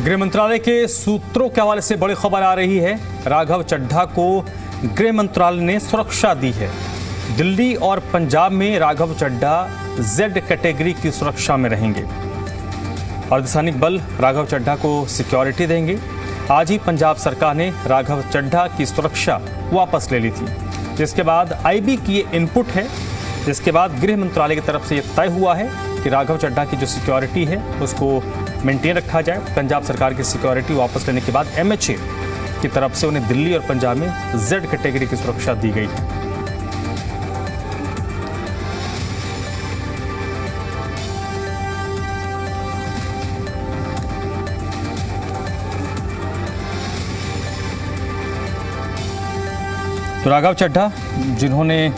गृह मंत्रालय के सूत्रों के हवाले से बड़ी खबर आ रही है। राघव चड्ढा को गृह मंत्रालय ने सुरक्षा दी है। दिल्ली और पंजाब में राघव चड्ढा जेड कैटेगरी की सुरक्षा में रहेंगे। अर्धसैनिक बल राघव चड्ढा को सिक्योरिटी देंगे। आज ही पंजाब सरकार ने राघव चड्ढा की सुरक्षा वापस ले ली थी, जिसके बाद आईबी की ये इनपुट है, जिसके बाद गृह मंत्रालय की तरफ से ये तय हुआ है कि राघव चड्ढा की जो सिक्योरिटी है उसको मेंटेन रखा जाए। पंजाब सरकार की सिक्योरिटी वापस लेने के बाद एमएचए की तरफ से उन्हें दिल्ली और पंजाब में जेड कैटेगरी की सुरक्षा दी गई है। तो राघव चड्ढा जिन्होंने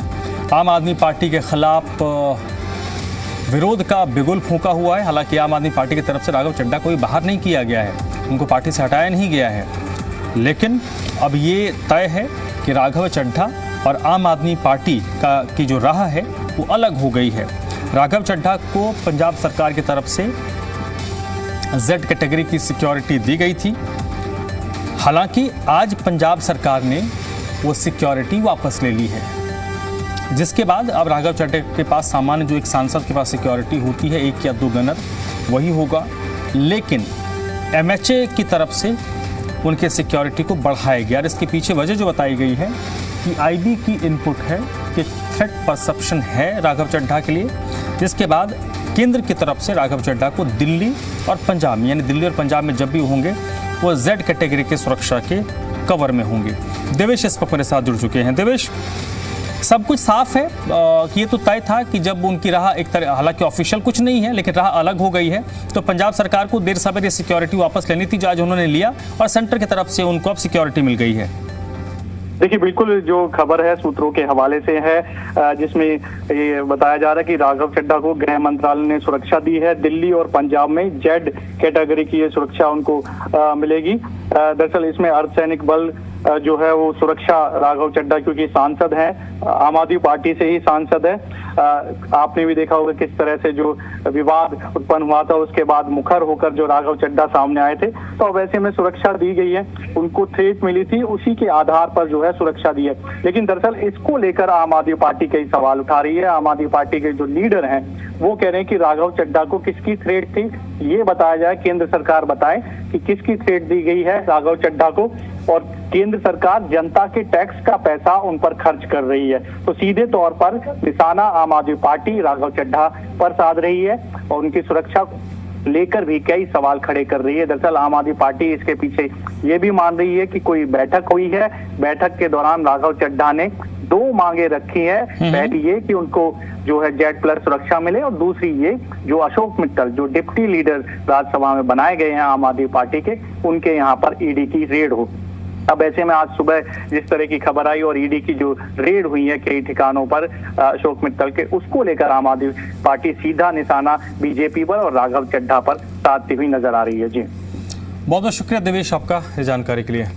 आम आदमी पार्टी के खिलाफ विरोध का बिगुल फूंका हुआ है, हालांकि आम आदमी पार्टी की तरफ से राघव चड्ढा को बाहर नहीं किया गया है, उनको पार्टी से हटाया नहीं गया है, लेकिन अब ये तय है कि राघव चड्ढा और आम आदमी पार्टी की जो राह है वो अलग हो गई है। राघव चड्ढा को पंजाब सरकार की तरफ से जेड कैटेगरी की सिक्योरिटी दी गई थी। हालांकि आज पंजाब सरकार ने वो सिक्योरिटी वापस ले ली है, जिसके बाद अब राघव चड्ढा के पास सामान्य जो एक सांसद के पास सिक्योरिटी होती है, एक या दो गनर, वही होगा। लेकिन एमएचए की तरफ से उनके सिक्योरिटी को बढ़ाया गया। और इसके पीछे वजह जो बताई गई है कि आईबी की इनपुट है कि थ्रेट परसेप्शन है राघव चड्ढा के लिए, जिसके बाद केंद्र की तरफ से राघव चड्ढा को दिल्ली और पंजाब में, यानी दिल्ली और पंजाब में जब भी होंगे वो जेड कैटेगरी के सुरक्षा के कवर में होंगे। देवेश इस पर मेरे साथ जुड़ चुके हैं। देवेश, सब कुछ साफ है कि ये तो तय था कि जब उनकी राह एक तरह, हालांकि ऑफिशियल कुछ नहीं है लेकिन राह अलग हो गई है, तो पंजाब सरकार को देर सवेर ये सिक्योरिटी वापस लेनी थी जो आज उन्होंने लिया, और सेंटर की तरफ से उनको अब सिक्योरिटी मिल गई है। देखिए, बिल्कुल जो खबर है सूत्रों के हवाले से है, जिसमें ये बताया जा रहा है कि राघव चड्ढा को गृह मंत्रालय ने सुरक्षा दी है। दिल्ली और पंजाब में जेड कैटेगरी की ये सुरक्षा उनको मिलेगी। दरअसल इसमें अर्धसैनिक बल जो है वो सुरक्षा राघव चड्ढा, क्योंकि सांसद हैं, आम आदमी पार्टी से ही सांसद है। आपने भी देखा होगा किस तरह से जो विवाद उत्पन्न हुआ था, उसके बाद मुखर होकर जो राघव चड्ढा सामने आए थे, तो अब ऐसे में सुरक्षा दी गई है। उनको थ्रेट मिली थी, उसी के आधार पर जो है सुरक्षा दी है। लेकिन दरअसल इसको लेकर आम आदमी पार्टी कई सवाल उठा रही है। आम आदमी पार्टी के जो लीडर हैं वो कह रहे हैं कि राघव चड्ढा को किसकी थ्रेट थी, ये बताया जाए, केंद्र सरकार बताए कि किसकी थ्रेट दी गई है राघव चड्ढा को, और केंद्र सरकार जनता के टैक्स का पैसा उन पर खर्च कर रही है। तो सीधे तौर पर निशाना आम आदमी पार्टी राघव चड्ढा पर साध रही है और उनकी सुरक्षा लेकर भी कई सवाल खड़े कर रही है। दरअसल आम आदमी पार्टी इसके पीछे ये भी मान रही है कि कोई बैठक हुई है, बैठक के दौरान राघव चड्ढा ने दो मांगे रखी है। पहली ये कि उनको जो है जेड प्लस सुरक्षा मिले, और दूसरी ये जो अशोक मित्तल जो डिप्टी लीडर राज्यसभा में बनाए गए हैं आम आदमी पार्टी के, उनके यहाँ पर ईडी की रेड हो। अब ऐसे में आज सुबह जिस तरह की खबर आई और ईडी की जो रेड हुई है कई ठिकानों पर अशोक मित्तल के, उसको लेकर आम आदमी पार्टी सीधा निशाना बीजेपी पर और राघव चड्ढा पर साधती हुई नजर आ रही है। जी, बहुत बहुत शुक्रिया देवेश आपका इस जानकारी के लिए।